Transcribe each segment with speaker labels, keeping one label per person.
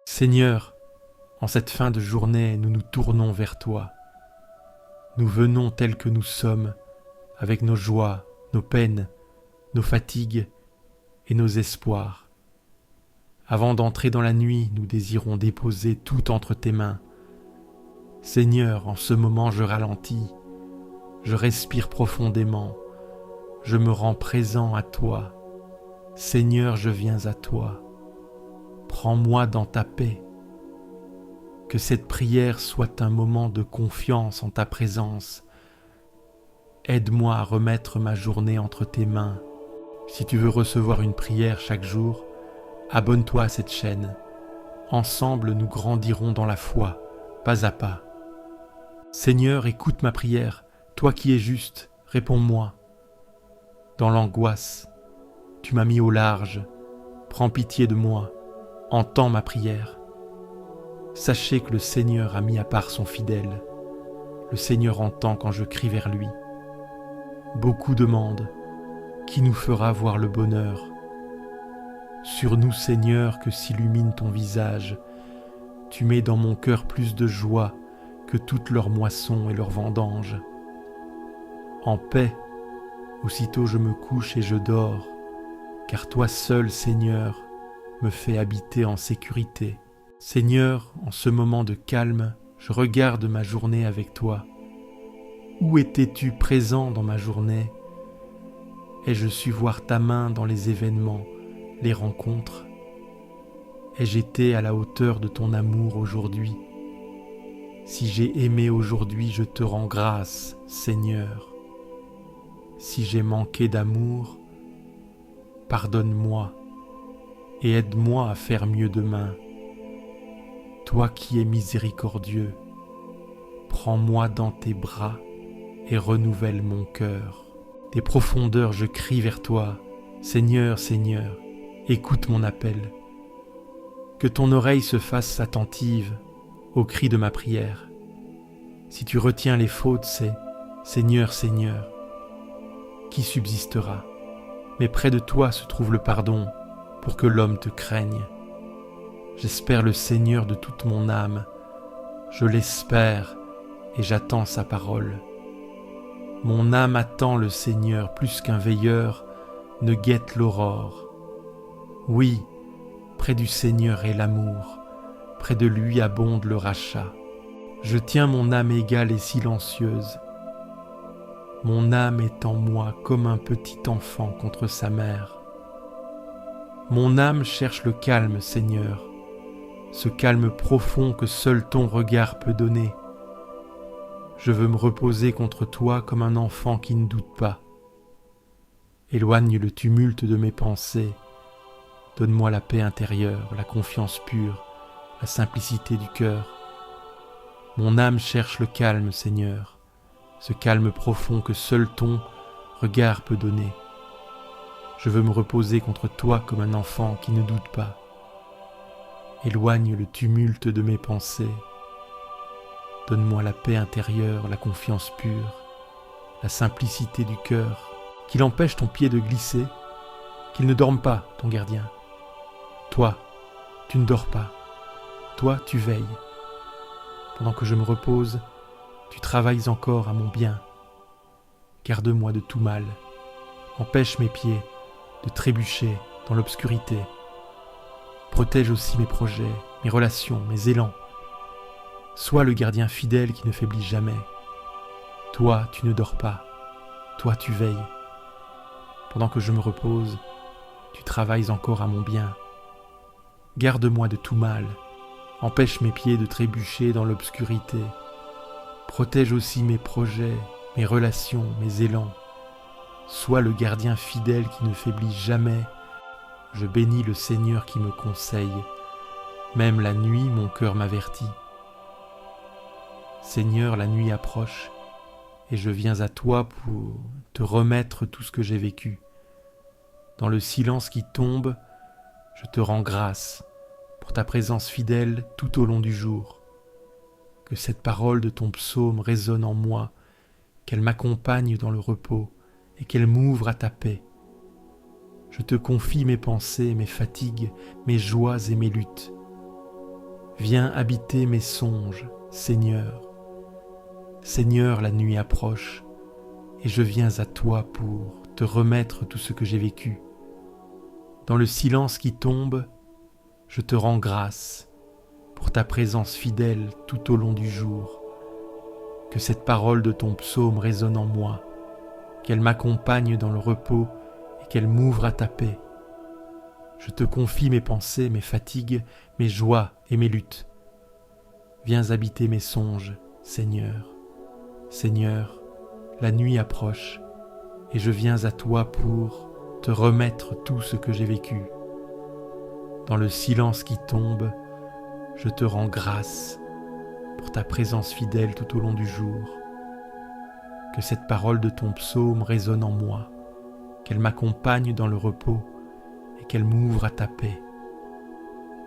Speaker 1: Seigneur, en cette fin de journée, nous nous tournons vers toi. Nous venons tels que nous sommes, avec nos joies, nos peines, nos fatigues et nos espoirs. Avant d'entrer dans la nuit, nous désirons déposer tout entre tes mains. Seigneur, en ce moment je ralentis, je respire profondément, je me rends présent à toi. Seigneur, je viens à toi. Prends-moi dans ta paix. Que cette prière soit un moment de confiance en ta présence. Aide-moi à remettre ma journée entre tes mains. Si tu veux recevoir une prière chaque jour, abonne-toi à cette chaîne. Ensemble, nous grandirons dans la foi, pas à pas. Seigneur, écoute ma prière. Toi qui es juste, réponds-moi. Dans l'angoisse, tu m'as mis au large. Prends pitié de moi. Entends ma prière. Sachez que le Seigneur a mis à part son fidèle. Le Seigneur entend quand je crie vers lui. Beaucoup demandent, qui nous fera voir le bonheur? Sur nous, Seigneur, que s'illumine ton visage. Tu mets dans mon cœur plus de joie que toutes leurs moissons et leurs vendanges. En paix, aussitôt je me couche et je dors, car toi seul, Seigneur, me fais habiter en sécurité. Seigneur, en ce moment de calme, je regarde ma journée avec toi. Où étais-tu présent dans ma journée? Ai-je su voir ta main dans les événements, les rencontres? Ai-je été à la hauteur de ton amour aujourd'hui? Si j'ai aimé aujourd'hui, je te rends grâce, Seigneur. Si j'ai manqué d'amour, pardonne-moi et aide-moi à faire mieux demain. Toi qui es miséricordieux, prends-moi dans tes bras et renouvelle mon cœur. Des profondeurs je crie vers toi, Seigneur, Seigneur, écoute mon appel. Que ton oreille se fasse attentive au cri de ma prière. Si tu retiens les fautes, c'est Seigneur, Seigneur, qui subsistera? Mais près de toi se trouve le pardon pour que l'homme te craigne. J'espère le Seigneur de toute mon âme, je l'espère et j'attends sa parole. Mon âme attend le Seigneur plus qu'un veilleur ne guette l'aurore. Oui, près du Seigneur est l'amour, près de lui abonde le rachat. Je tiens mon âme égale et silencieuse. Mon âme est en moi comme un petit enfant contre sa mère. Mon âme cherche le calme, Seigneur, ce calme profond que seul ton regard peut donner. Je veux me reposer contre toi comme un enfant qui ne doute pas. Éloigne le tumulte de mes pensées. Donne-moi la paix intérieure, la confiance pure, la simplicité du cœur. Mon âme cherche le calme, Seigneur, ce calme profond que seul ton regard peut donner. Je veux me reposer contre toi comme un enfant qui ne doute pas. Éloigne le tumulte de mes pensées. Donne-moi la paix intérieure, la confiance pure, la simplicité du cœur, qu'il empêche ton pied de glisser, qu'il ne dorme pas, ton gardien. Toi, tu ne dors pas. Toi, tu veilles. Pendant que je me repose, tu travailles encore à mon bien. Garde-moi de tout mal. Empêche mes pieds de trébucher dans l'obscurité. Protège aussi mes projets, mes relations, mes élans. Sois le gardien fidèle qui ne faiblit jamais. Toi, tu ne dors pas. Toi, tu veilles. Pendant que je me repose, tu travailles encore à mon bien. Garde-moi de tout mal. Empêche mes pieds de trébucher dans l'obscurité. Protège aussi mes projets, mes relations, mes élans. Sois le gardien fidèle qui ne faiblit jamais. Je bénis le Seigneur qui me conseille. Même la nuit, mon cœur m'avertit. Seigneur, la nuit approche, et je viens à toi pour te remettre tout ce que j'ai vécu. Dans le silence qui tombe, je te rends grâce pour ta présence fidèle tout au long du jour. Que cette parole de ton psaume résonne en moi, qu'elle m'accompagne dans le repos et qu'elle m'ouvre à ta paix. Je te confie mes pensées, mes fatigues, mes joies et mes luttes. Viens habiter mes songes, Seigneur. Seigneur, la nuit approche, et je viens à toi pour te remettre tout ce que j'ai vécu. Dans le silence qui tombe, je te rends grâce pour ta présence fidèle tout au long du jour. Que cette parole de ton psaume résonne en moi, qu'elle m'accompagne dans le repos et qu'elle m'ouvre à ta paix. Je te confie mes pensées, mes fatigues, mes joies et mes luttes. Viens habiter mes songes, Seigneur. Seigneur, la nuit approche et je viens à toi pour te remettre tout ce que j'ai vécu. Dans le silence qui tombe, je te rends grâce pour ta présence fidèle tout au long du jour. Que cette parole de ton psaume résonne en moi, qu'elle m'accompagne dans le repos et qu'elle m'ouvre à ta paix.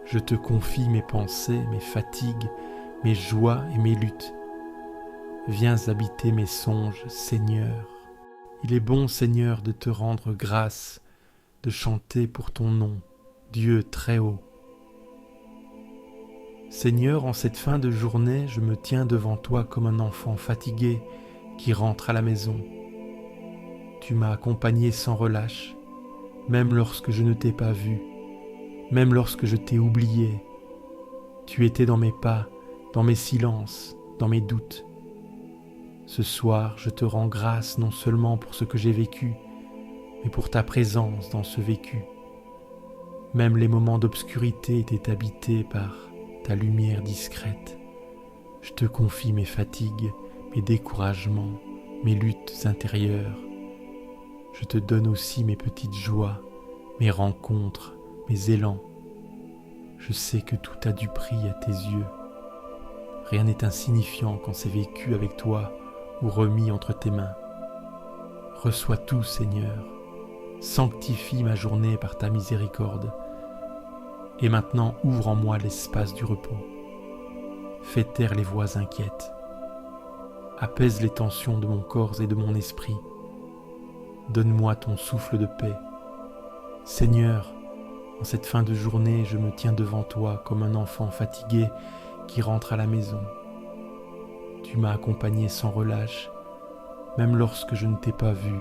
Speaker 1: Je te confie mes pensées, mes fatigues, mes joies et mes luttes. Viens habiter mes songes, Seigneur. Il est bon, Seigneur, de te rendre grâce, de chanter pour ton nom, Dieu très haut. Seigneur, en cette fin de journée, je me tiens devant toi comme un enfant fatigué qui rentre à la maison. Tu m'as accompagné sans relâche, même lorsque je ne t'ai pas vu, même lorsque je t'ai oublié. Tu étais dans mes pas, dans mes silences, dans mes doutes. Ce soir, je te rends grâce non seulement pour ce que j'ai vécu, mais pour ta présence dans ce vécu. Même les moments d'obscurité étaient habités par ta lumière discrète. Je te confie mes fatigues, mes découragements, mes luttes intérieures. Je te donne aussi mes petites joies, mes rencontres, mes élans. Je sais que tout a du prix à tes yeux. Rien n'est insignifiant quand c'est vécu avec toi ou remis entre tes mains. Reçois tout, Seigneur. Sanctifie ma journée par ta miséricorde. Et maintenant ouvre en moi l'espace du repos. Fais taire les voix inquiètes. Apaise les tensions de mon corps et de mon esprit. Donne-moi ton souffle de paix. Seigneur, en cette fin de journée, je me tiens devant toi comme un enfant fatigué qui rentre à la maison. Tu m'as accompagné sans relâche, même lorsque je ne t'ai pas vu,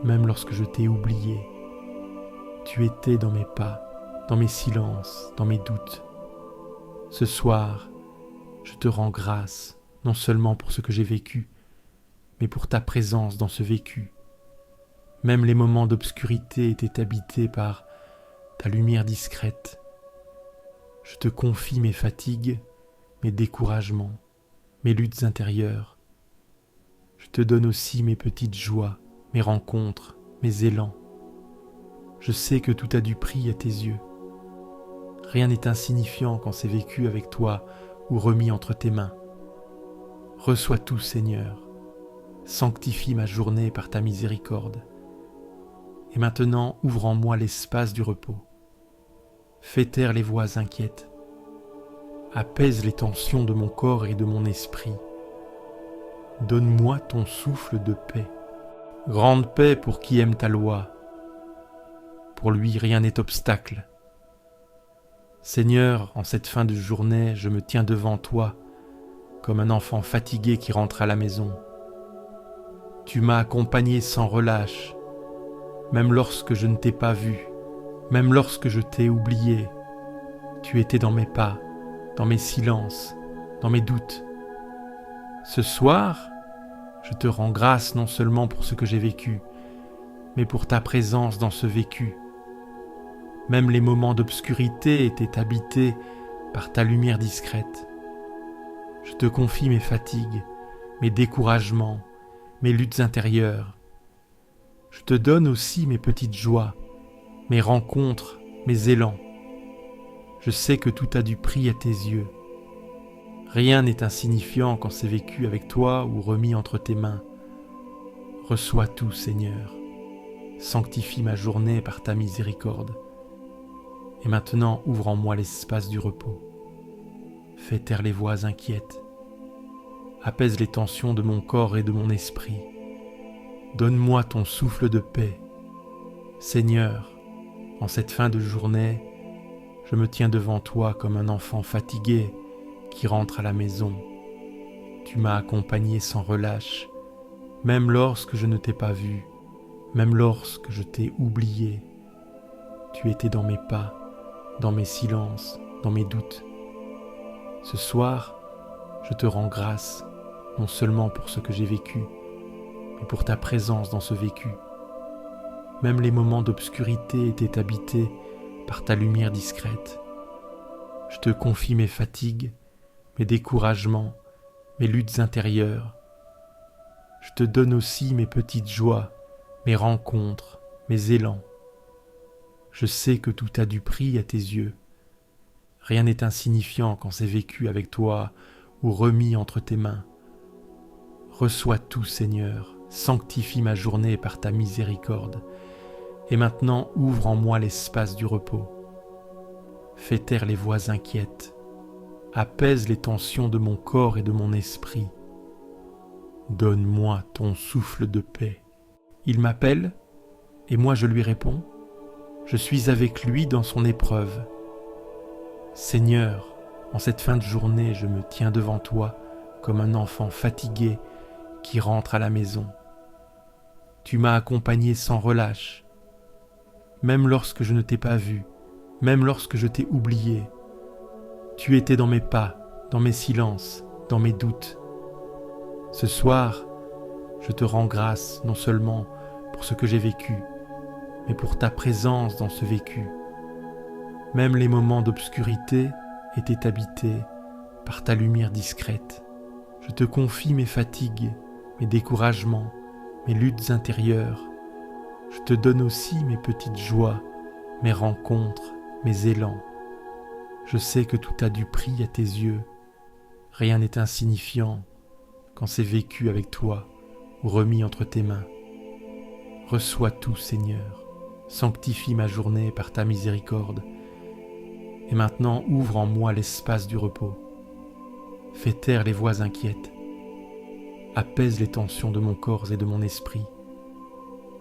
Speaker 1: même lorsque je t'ai oublié. Tu étais dans mes pas, dans mes silences, dans mes doutes. Ce soir, je te rends grâce, non seulement pour ce que j'ai vécu, mais pour ta présence dans ce vécu. Même les moments d'obscurité étaient habités par ta lumière discrète. Je te confie mes fatigues, mes découragements, mes luttes intérieures. Je te donne aussi mes petites joies, mes rencontres, mes élans. Je sais que tout a du prix à tes yeux. Rien n'est insignifiant quand c'est vécu avec toi ou remis entre tes mains. Reçois tout, Seigneur. Sanctifie ma journée par ta miséricorde. Et maintenant, ouvre en moi l'espace du repos. Fais taire les voix inquiètes. Apaise les tensions de mon corps et de mon esprit. Donne-moi ton souffle de paix. Grande paix pour qui aime ta loi. Pour lui, rien n'est obstacle. Seigneur, en cette fin de journée, je me tiens devant toi, comme un enfant fatigué qui rentre à la maison. Tu m'as accompagné sans relâche, même lorsque je ne t'ai pas vu, même lorsque je t'ai oublié. Tu étais dans mes pas, dans mes silences, dans mes doutes. Ce soir, je te rends grâce non seulement pour ce que j'ai vécu, mais pour ta présence dans ce vécu. Même les moments d'obscurité étaient habités par ta lumière discrète. Je te confie mes fatigues, mes découragements, mes luttes intérieures. Je te donne aussi mes petites joies, mes rencontres, mes élans. Je sais que tout a du prix à tes yeux. Rien n'est insignifiant quand c'est vécu avec toi ou remis entre tes mains. Reçois tout, Seigneur. Sanctifie ma journée par ta miséricorde. Et maintenant, ouvre en moi l'espace du repos. Fais taire les voix inquiètes. Apaise les tensions de mon corps et de mon esprit. Donne-moi ton souffle de paix. Seigneur, en cette fin de journée, je me tiens devant toi comme un enfant fatigué qui rentre à la maison. Tu m'as accompagné sans relâche, même lorsque je ne t'ai pas vu, même lorsque je t'ai oublié. Tu étais dans mes pas, dans mes silences, dans mes doutes. Ce soir, je te rends grâce, non seulement pour ce que j'ai vécu, mais pour ta présence dans ce vécu. Même les moments d'obscurité étaient habités par ta lumière discrète. Je te confie mes fatigues, mes découragements, mes luttes intérieures. Je te donne aussi mes petites joies, mes rencontres, mes élans. Je sais que tout a du prix à tes yeux. Rien n'est insignifiant quand c'est vécu avec toi ou remis entre tes mains. Reçois tout, Seigneur, sanctifie ma journée par ta miséricorde, et maintenant ouvre en moi l'espace du repos. Fais taire les voix inquiètes, apaise les tensions de mon corps et de mon esprit. Donne-moi ton souffle de paix. Il m'appelle, et moi je lui réponds. Je suis avec lui dans son épreuve. Seigneur, en cette fin de journée, je me tiens devant toi comme un enfant fatigué qui rentre à la maison. Tu m'as accompagné sans relâche, même lorsque je ne t'ai pas vu, même lorsque je t'ai oublié. Tu étais dans mes pas, dans mes silences, dans mes doutes. Ce soir, je te rends grâce non seulement pour ce que j'ai vécu, mais pour ta présence dans ce vécu. Même les moments d'obscurité étaient habités par ta lumière discrète. Je te confie mes fatigues, mes découragements, mes luttes intérieures. Je te donne aussi mes petites joies, mes rencontres, mes élans. Je sais que tout a du prix à tes yeux. Rien n'est insignifiant quand c'est vécu avec toi ou remis entre tes mains. Reçois tout, Seigneur. Sanctifie ma journée par ta miséricorde. Et maintenant ouvre en moi l'espace du repos. Fais taire les voix inquiètes. Apaise les tensions de mon corps et de mon esprit.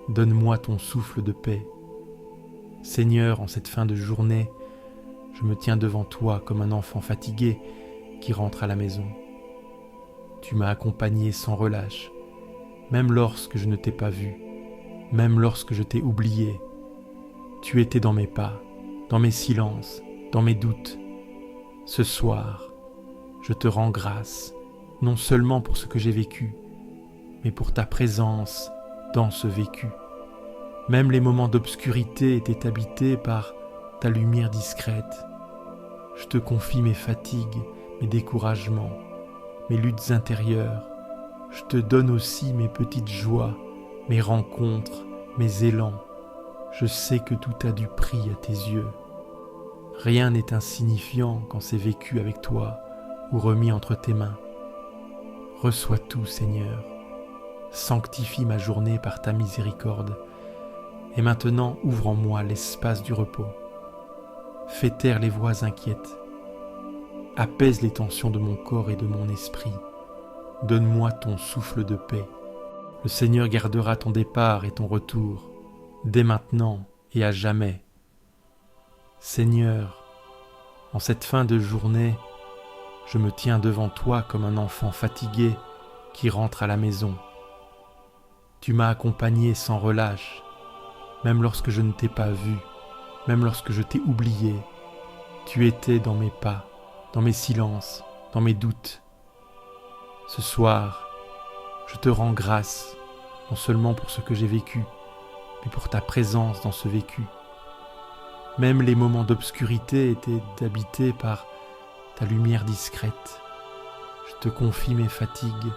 Speaker 1: Donne-moi ton souffle de paix. Seigneur, en cette fin de journée, je me tiens devant toi comme un enfant fatigué qui rentre à la maison. Tu m'as accompagné sans relâche, même lorsque je ne t'ai pas vu, même lorsque je t'ai oublié. Tu étais dans mes pas, dans mes silences, dans mes doutes. Ce soir, je te rends grâce, non seulement pour ce que j'ai vécu, mais pour ta présence dans ce vécu. Même les moments d'obscurité étaient habités par ta lumière discrète. Je te confie mes fatigues, mes découragements, mes luttes intérieures. Je te donne aussi mes petites joies, mes rencontres, mes élans. Je sais que tout a du prix à tes yeux. Rien n'est insignifiant quand c'est vécu avec toi ou remis entre tes mains. Reçois tout, Seigneur. Sanctifie ma journée par ta miséricorde. Et maintenant ouvre en moi l'espace du repos. Fais taire les voix inquiètes. Apaise les tensions de mon corps et de mon esprit. Donne-moi ton souffle de paix. Le Seigneur gardera ton départ et ton retour, dès maintenant et à jamais. Seigneur, en cette fin de journée, je me tiens devant toi comme un enfant fatigué qui rentre à la maison. Tu m'as accompagné sans relâche, même lorsque je ne t'ai pas vu, même lorsque je t'ai oublié. Tu étais dans mes pas, dans mes silences, dans mes doutes. Ce soir, je te rends grâce, non seulement pour ce que j'ai vécu, mais pour ta présence dans ce vécu. Même les moments d'obscurité étaient habités par ta lumière discrète. Je te confie mes fatigues,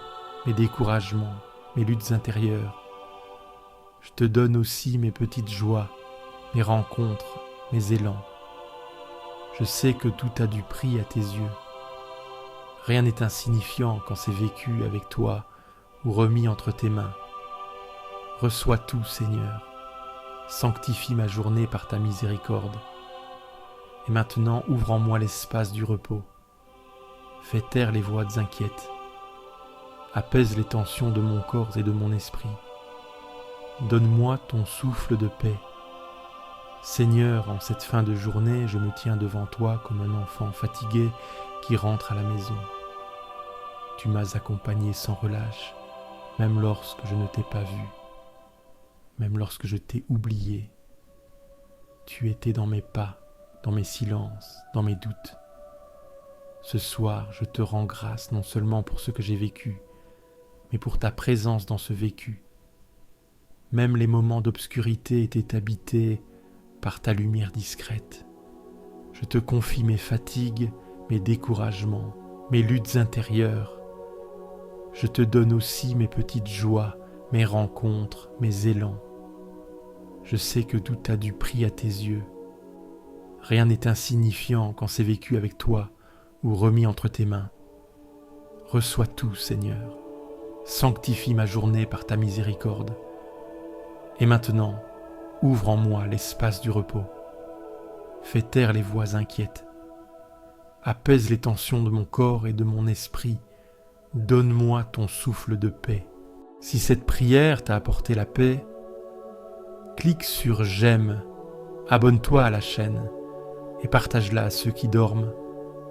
Speaker 1: mes découragements, mes luttes intérieures. Je te donne aussi mes petites joies, mes rencontres, mes élans. Je sais que tout a du prix à tes yeux. Rien n'est insignifiant quand c'est vécu avec toi ou remis entre tes mains. Reçois tout, Seigneur. Sanctifie ma journée par ta miséricorde. Et maintenant ouvre en moi l'espace du repos. Fais taire les voix inquiètes. Apaise les tensions de mon corps et de mon esprit. Donne-moi ton souffle de paix. Seigneur, en cette fin de journée, je me tiens devant toi comme un enfant fatigué qui rentre à la maison. Tu m'as accompagné sans relâche, même lorsque je ne t'ai pas vu, même lorsque je t'ai oublié. Tu étais dans mes pas, dans mes silences, dans mes doutes. Ce soir, je te rends grâce non seulement pour ce que j'ai vécu, mais pour ta présence dans ce vécu. Même les moments d'obscurité étaient habités par ta lumière discrète. Je te confie mes fatigues, mes découragements, mes luttes intérieures. Je te donne aussi mes petites joies, mes rencontres, mes élans. Je sais que tout a du prix à tes yeux. Rien n'est insignifiant quand c'est vécu avec toi ou remis entre tes mains. Reçois tout, Seigneur. Sanctifie ma journée par ta miséricorde. Et maintenant, ouvre en moi l'espace du repos. Fais taire les voix inquiètes. Apaise les tensions de mon corps et de mon esprit. Donne-moi ton souffle de paix. Si cette prière t'a apporté la paix, clique sur j'aime, abonne-toi à la chaîne et partage-la à ceux qui dorment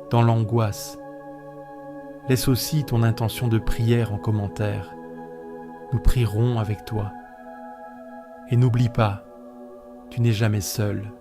Speaker 1: dans l'angoisse. Laisse aussi ton intention de prière en commentaire. Nous prierons avec toi. Et n'oublie pas, tu n'es jamais seul.